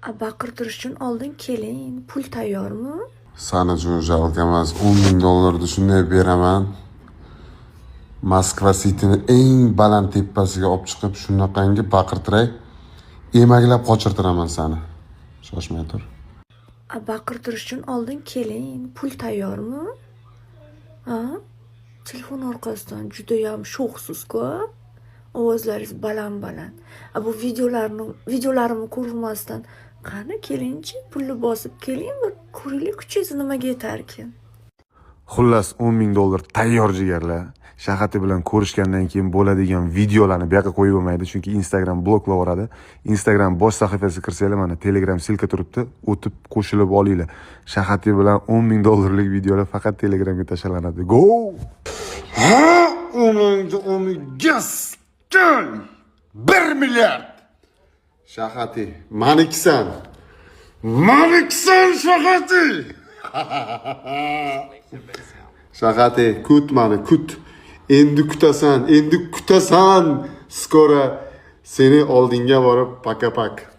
Baqirtirish uchun oldin keling. Pul tayyormi? Sana uchun jalq emas, $10,000 shunday beraman. Moskva City'ni eng baland tepasiga olib chiqib, shunaqangi baqirtiray, emaklab qochirtiraman seni. Shoshmay tur. Baqirtirish uchun oldin keling. Pul tayyormi? Telefon orqasidan juda ham sho'xsiz-ku. Ovozlaringiz baland-baland. Bu videolarimni ko'rmasdan qani kelingchi, pulni bosib keling, bir ko'ringlar kuchingiz nimaga yetarkin. Xullas $10,000 tayyor jigarlar. Shahati bilan ko'rishgandan keyin bo'ladigan videolarni bu yoqqa qo'yib bo'lmaydi, chunki Instagram bloklab yuboradi. Instagram bosh sahifasiga kirsanglar, mana Telegram silka turibdi, o'tib qo'shilib olinglar. Shahati bilan $10,000 videolar faqat Telegramga tashlanadi. Go! Ha, o'ming gas. 1 milliard. Shahati, manikisan. Manikisan Shahati. Shahati, kut mani, kut. Endi kutasan. Skora seni oldinga borib paka-pak.